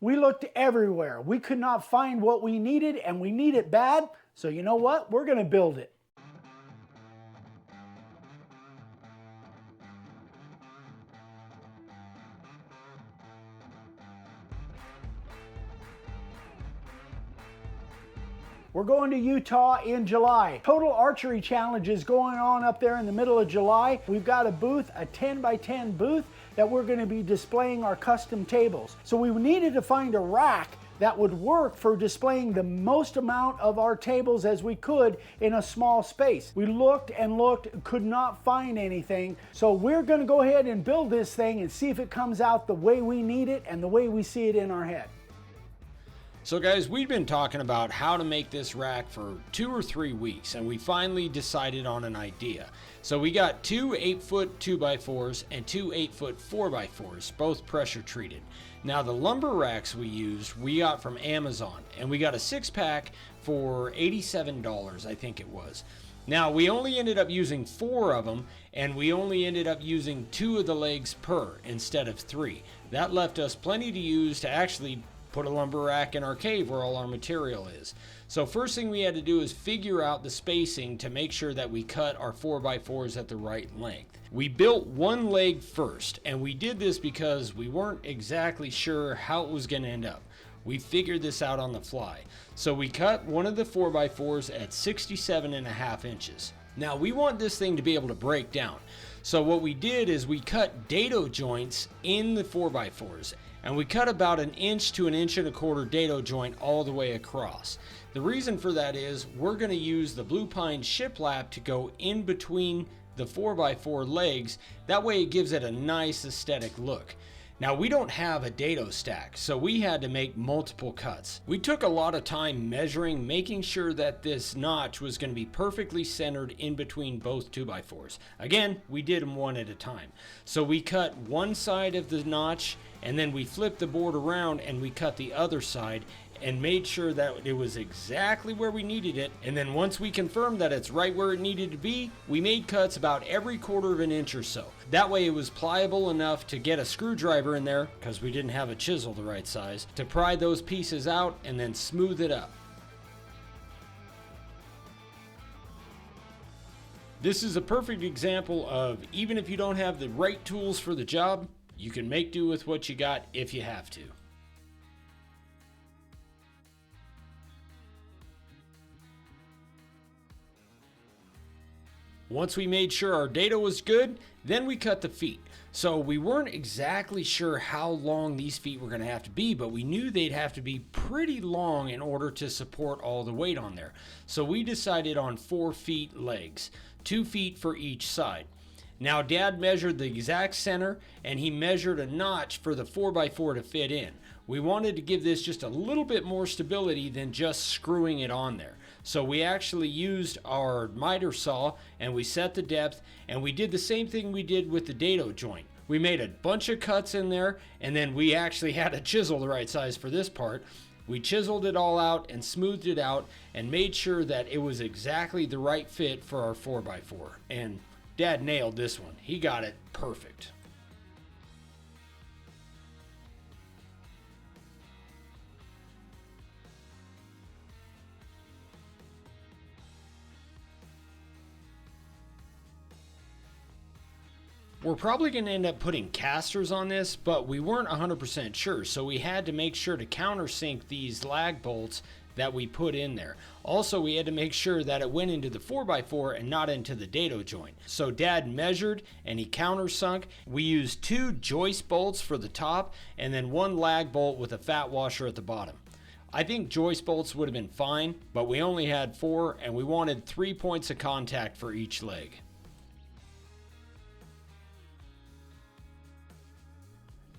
We looked everywhere. We could not find what we needed, and we need it bad. So you know what? We're going to build it. We're going to Utah in July. Total archery challenge is going on up there in the middle of July. We've got a booth, a 10 by 10 booth, that we're going to be displaying our custom tables. So we needed to find a rack that would work for displaying the most amount of our tables as we could in a small space. We looked and looked, could not find anything. So we're going to go ahead and build this thing and see if it comes out the way we need it and the way we see it in our head. So guys, we've been talking about how to make this rack for 2 or 3 weeks, and we finally decided on an idea. So we got 2 8-foot 2x4s and 2 8-foot 4x4s, both pressure treated. Now the lumber racks we used, we got from Amazon, and we got a 6-pack for $87, I think it was. Now we only ended up using 4 of them, and we only ended up using 2 of the legs per instead of 3. That left us plenty to use to actually put a lumber rack in our cave where all our material is. So first thing we had to do is figure out the spacing to make sure that we cut our 4x4s at the right length. We built one leg first, and we did this because we weren't exactly sure how it was going to end up. We figured this out on the fly. So we cut one of the 4x4s at 67.5 inches. Now we want this thing to be able to break down. So what we did is we cut dado joints in the 4x4s. And we cut about 1 inch to 1.25 inch dado joint all the way across. The reason for that is we're going to use the blue pine shiplap to go in between the 4x4 legs. That way it gives it a nice aesthetic look. Now we don't have a dado stack, so we had to make multiple cuts. We took a lot of time measuring, making sure that this notch was going to be perfectly centered in between both 2x4s. Again, we did them one at a time. So we cut one side of the notch, and then we flipped the board around and we cut the other side and made sure that it was exactly where we needed it. And then once we confirmed that it's right where it needed to be, we made cuts about every 1/4 inch or so. That way it was pliable enough to get a screwdriver in there, because we didn't have a chisel the right size, to pry those pieces out and then smooth it up. This is a perfect example of, even if you don't have the right tools for the job, you can make do with what you got if you have to. Once we made sure our dado was good, then we cut the feet. So we weren't exactly sure how long these feet were going to have to be, but we knew they'd have to be pretty long in order to support all the weight on there. So we decided on 4 feet legs, 2 feet for each side. Now Dad measured the exact center, and he measured a notch for the 4x4 to fit in. We wanted to give this just a little bit more stability than just screwing it on there. So we actually used our miter saw, and we set the depth, and we did the same thing we did with the dado joint. We made a bunch of cuts in there, and then we actually had a chisel the right size for this part. We chiseled it all out and smoothed it out and made sure that it was exactly the right fit for our 4x4. And Dad nailed this one. He got it perfect. We're probably going to end up putting casters on this, but we weren't 100% sure, so we had to make sure to countersink these lag bolts that we put in there. Also, we had to make sure that it went into the 4x4 and not into the dado joint. So Dad measured and he countersunk. We used 2 joist bolts for the top and then 1 lag bolt with a fat washer at the bottom. I think joist bolts would have been fine, but we only had 4 and we wanted 3 points of contact for each leg.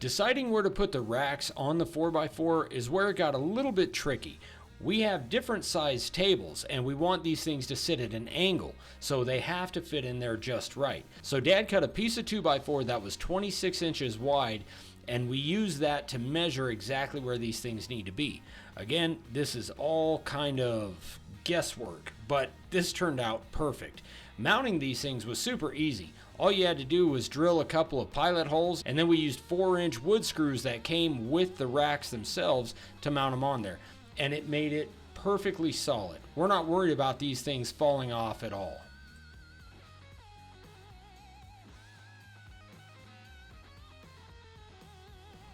Deciding where to put the racks on the 4x4 is where it got a little bit tricky. We have different sized tables and we want these things to sit at an angle, so they have to fit in there just right. So Dad cut a piece of 2x4 that was 26 inches wide, and we used that to measure exactly where these things need to be. Again, this is all kind of guesswork, but this turned out perfect. Mounting these things was super easy. All you had to do was drill a couple of pilot holes, and then we used 4-inch wood screws that came with the racks themselves to mount them on there. And it made it perfectly solid. We're not worried about these things falling off at all.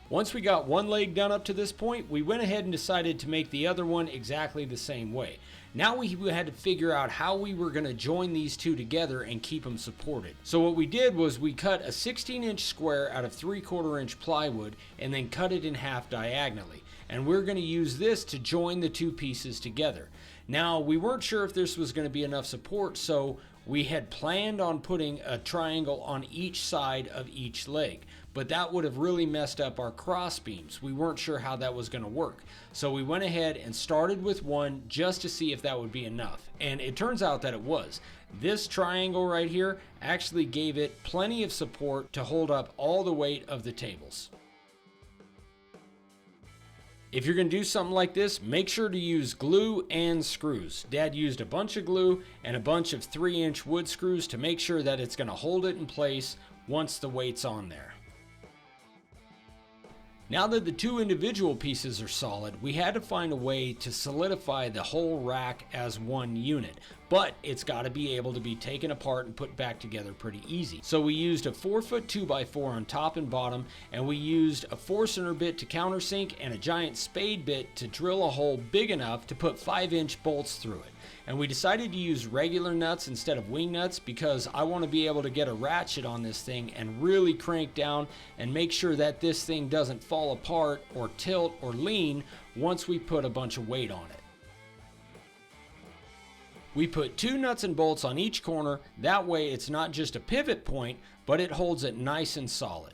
Once we got one leg done up to this point, we went ahead and decided to make the other one exactly the same way. Now we had to figure out how we were going to join these two together and keep them supported. So what we did was we cut a 16-inch square out of 3/4 inch plywood and then cut it in half diagonally. And we're going to use this to join the two pieces together. Now we weren't sure if this was going to be enough support, so we had planned on putting a triangle on each side of each leg, but that would have really messed up our cross beams. We weren't sure how that was going to work. So we went ahead and started with one just to see if that would be enough. And it turns out that it was. This triangle right here actually gave it plenty of support to hold up all the weight of the tables. If you're going to do something like this, make sure to use glue and screws. Dad used a bunch of glue and a bunch of 3-inch wood screws to make sure that it's going to hold it in place once the weight's on there. Now that the two individual pieces are solid, we had to find a way to solidify the whole rack as one unit, but it's got to be able to be taken apart and put back together pretty easy. So we used a 4-foot 2x4 on top and bottom, and we used a Forstner bit to countersink and a giant spade bit to drill a hole big enough to put 5-inch bolts through it. And we decided to use regular nuts instead of wing nuts because I want to be able to get a ratchet on this thing and really crank down and make sure that this thing doesn't fall apart or tilt or lean once we put a bunch of weight on it. We put 2 nuts and bolts on each corner, that way it's not just a pivot point, but it holds it nice and solid.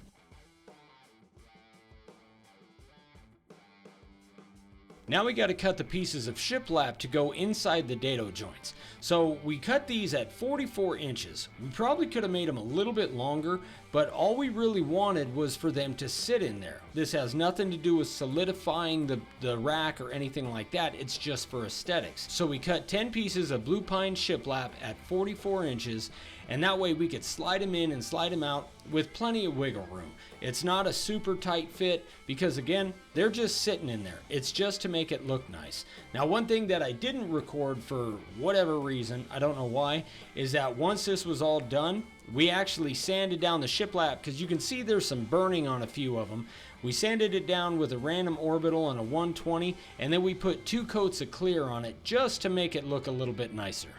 Now we got to cut the pieces of shiplap to go inside the dado joints. So we cut these at 44 inches. We probably could have made them a little bit longer, but all we really wanted was for them to sit in there. This has nothing to do with solidifying the rack or anything like that. It's just for aesthetics. So we cut 10 pieces of blue pine shiplap at 44 inches, and that way we could slide them in and slide them out with plenty of wiggle room. It's not a super tight fit because, again, they're just sitting in there. It's just to make it look nice. Now, one thing that I didn't record for whatever reason, I don't know why, is that once this was all done, we actually sanded down the shiplap because you can see there's some burning on a few of them. We sanded it down with a random orbital and a 120, and then we put 2 coats of clear on it just to make it look a little bit nicer.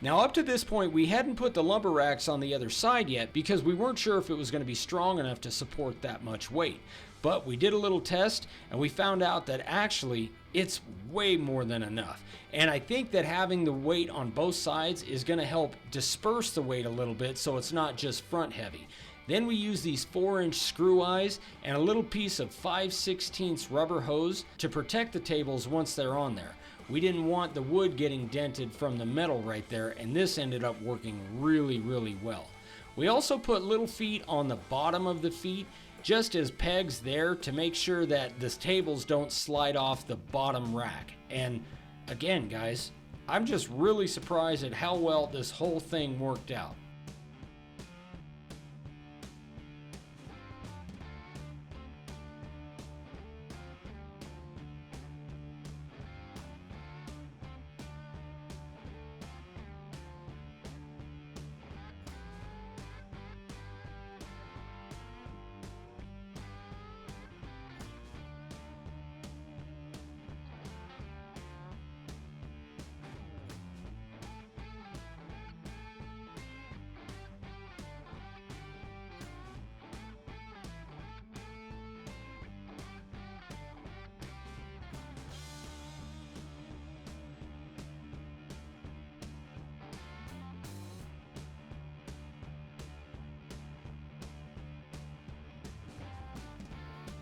Now up to this point we hadn't put the lumber racks on the other side yet because we weren't sure if it was going to be strong enough to support that much weight. But we did a little test and we found out that actually it's way more than enough. And I think that having the weight on both sides is going to help disperse the weight a little bit so it's not just front heavy. Then we use these 4-inch screw eyes and a little piece of 5/16 rubber hose to protect the tables once they're on there. We didn't want the wood getting dented from the metal right there, and this ended up working really, really well. We also put little feet on the bottom of the feet just as pegs there to make sure that the tables don't slide off the bottom rack. And again, guys, I'm just really surprised at how well this whole thing worked out.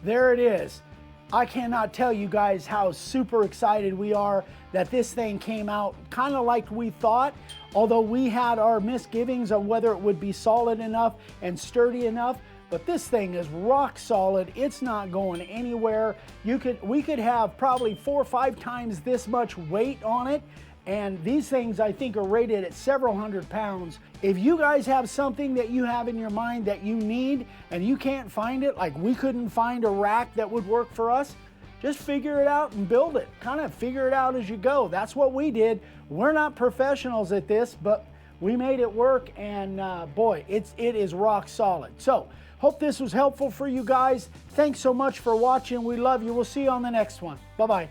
There it is. I cannot tell you guys how super excited we are that this thing came out kind of like we thought, although we had our misgivings on whether it would be solid enough and sturdy enough. but this thing is rock solid. It's not going anywhere. We could have probably 4 or 5 times this much weight on it. And these things, I think, are rated at several hundred pounds. If you guys have something that you have in your mind that you need and you can't find it, like we couldn't find a rack that would work for us, just figure it out and build it. Kind of figure it out as you go. That's what we did. We're not professionals at this, but we made it work, and boy, it is rock solid. So, hope this was helpful for you guys. Thanks so much for watching. We love you. We'll see you on the next one. Bye-bye.